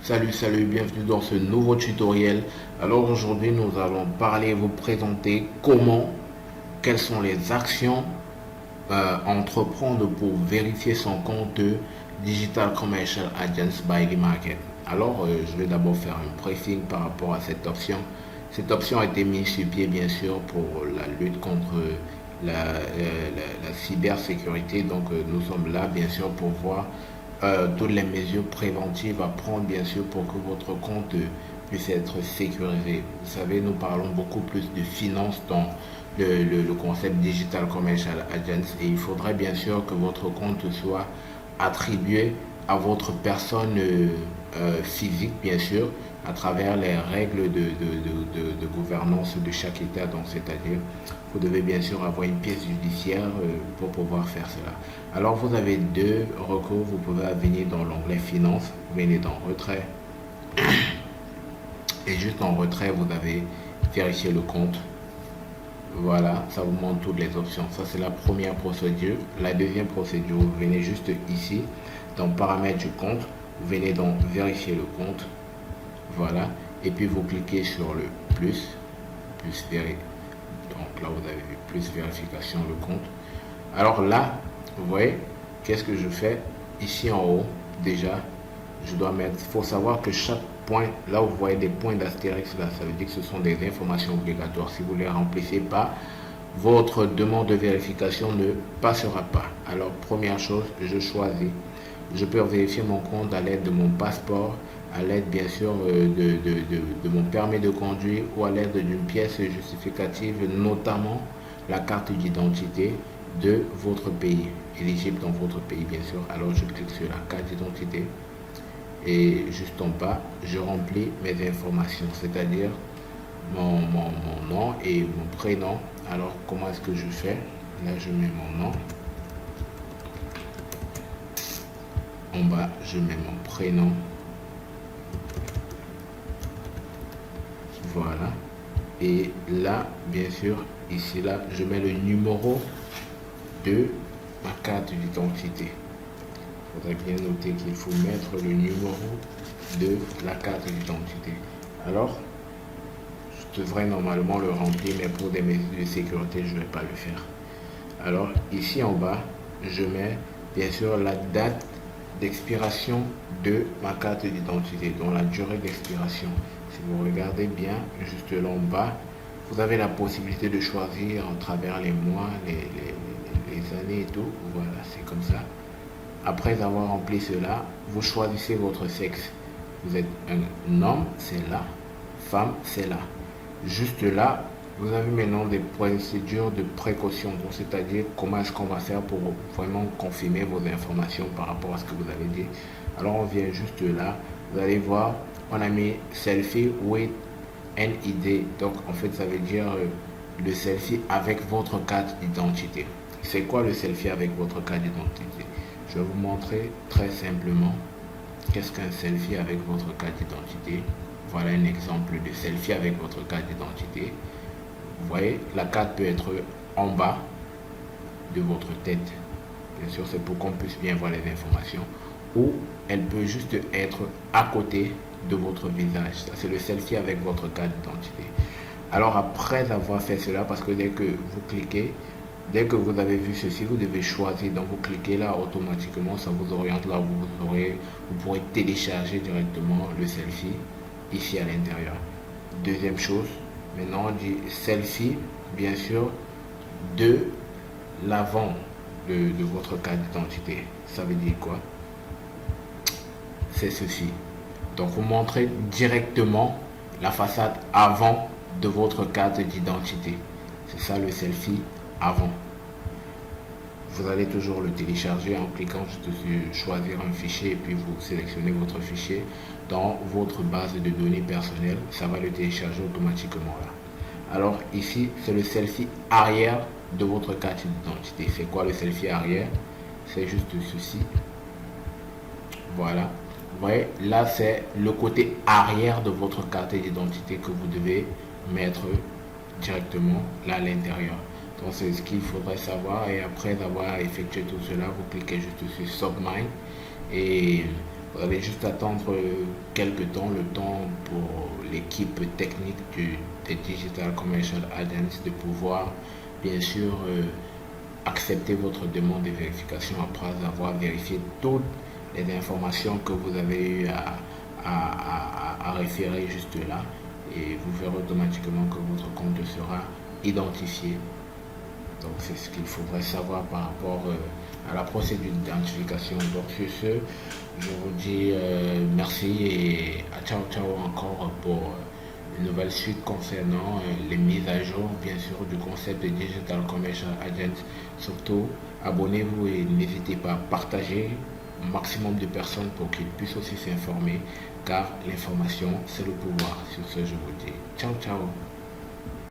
Salut, bienvenue dans ce nouveau tutoriel. Alors aujourd'hui nous allons parler, vous présenter quelles sont les actions entreprendre pour vérifier son compte Digital Commercial Agents by Remarket. Alors je vais d'abord faire un briefing par rapport à cette option. Cette option a été mise sur pied bien sûr pour la lutte contre la cybersécurité. Donc nous sommes là bien sûr pour voir toutes les mesures préventives à prendre bien sûr pour que votre compte puisse être sécurisé. Vous savez, nous parlons beaucoup plus de finance dans le concept Digital Commercial Agents et il faudrait bien sûr que votre compte soit attribué à votre personne physique bien sûr à travers les règles de gouvernance de chaque État. Donc c'est-à-dire vous devez bien sûr avoir une pièce judiciaire pour pouvoir faire cela. Alors vous avez deux recours, vous pouvez venir dans l'onglet finance, vous venez dans retrait et juste en retrait vous avez vérifier le compte. Voilà, ça vous montre toutes les options. Ça c'est la première procédure. La deuxième procédure, vous venez juste ici dans paramètres du compte, vous venez dans vérifier le compte. Voilà, et puis vous cliquez sur le plus donc là vous avez vu plus vérification le compte. Alors là vous voyez qu'est-ce que je fais ici en haut. Déjà je dois mettre, il faut savoir que chaque point, là où vous voyez des points d'astérix là, ça veut dire que ce sont des informations obligatoires. Si vous ne les remplissez pas, votre demande de vérification ne passera pas. Alors première chose, je choisis, je peux vérifier mon compte à l'aide de mon passeport, à l'aide bien sûr de mon permis de conduire ou à l'aide d'une pièce justificative, notamment la carte d'identité de votre pays, éligible dans votre pays bien sûr. Alors je clique sur la carte d'identité et juste en bas, je remplis mes informations, c'est-à-dire mon nom et mon prénom. Alors comment est-ce que je fais? Là je mets mon nom. En bas, je mets mon prénom. Voilà. Et là, bien sûr, ici, là, je mets le numéro de ma carte d'identité. Il faudrait bien noter qu'il faut mettre le numéro de la carte d'identité. Alors, je devrais normalement le remplir, mais pour des mesures de sécurité, je ne vais pas le faire. Alors, ici en bas, je mets bien sûr la date d'expiration de ma carte d'identité, dont la durée d'expiration. Si vous regardez bien, juste là en bas, vous avez la possibilité de choisir en travers les mois, les années et tout. Voilà, c'est comme ça. Après avoir rempli cela, vous choisissez votre sexe. Vous êtes un homme, c'est là. Femme, c'est là. Juste là, vous avez maintenant des procédures de précaution, c'est-à-dire comment est-ce qu'on va faire pour vraiment confirmer vos informations par rapport à ce que vous avez dit. Alors on vient juste là, vous allez voir, on a mis selfie with NID, donc en fait ça veut dire le selfie avec votre carte d'identité. C'est quoi le selfie avec votre carte d'identité? Je vais vous montrer très simplement qu'est-ce qu'un selfie avec votre carte d'identité. Voilà un exemple de selfie avec votre carte d'identité. Vous voyez, la carte peut être en bas de votre tête. Bien sûr, c'est pour qu'on puisse bien voir les informations. Ou elle peut juste être à côté de votre visage. Ça, c'est le selfie avec votre carte d'identité. Alors, après avoir fait cela, parce que dès que vous cliquez, dès que vous avez vu ceci, vous devez choisir. Donc, vous cliquez là, automatiquement, ça vous oriente là. Vous pourrez télécharger directement le selfie ici à l'intérieur. Deuxième chose, maintenant on dit selfie, bien sûr, de l'avant de votre carte d'identité. Ça veut dire quoi? C'est ceci. Donc vous montrez directement la façade avant de votre carte d'identité. C'est ça le selfie avant. Vous allez toujours le télécharger en cliquant sur choisir un fichier et puis vous sélectionnez votre fichier dans votre base de données personnelles. Ça va le télécharger automatiquement là. Alors ici, c'est le selfie arrière de votre carte d'identité. C'est quoi le selfie arrière? C'est juste ceci. Voilà. Vous voyez, là c'est le côté arrière de votre carte d'identité que vous devez mettre directement là à l'intérieur. Donc c'est ce qu'il faudrait savoir et après avoir effectué tout cela, vous cliquez juste sur Submine et Vous allez juste attendre quelques temps, le temps pour l'équipe technique des Digital Commercial Agents de pouvoir, bien sûr, accepter votre demande de vérification après avoir vérifié toutes les informations que vous avez eu à référer juste là. Et vous verrez automatiquement que votre compte sera identifié. Donc c'est ce qu'il faudrait savoir par rapport à la procédure d'identification. Donc sur ce, je vous dis merci et à ciao ciao encore pour une nouvelle suite concernant les mises à jour, bien sûr, du concept de Digital Commercial Agent. Surtout, abonnez-vous et n'hésitez pas à partager un maximum de personnes pour qu'ils puissent aussi s'informer, car l'information, c'est le pouvoir. Sur ce, je vous dis ciao ciao.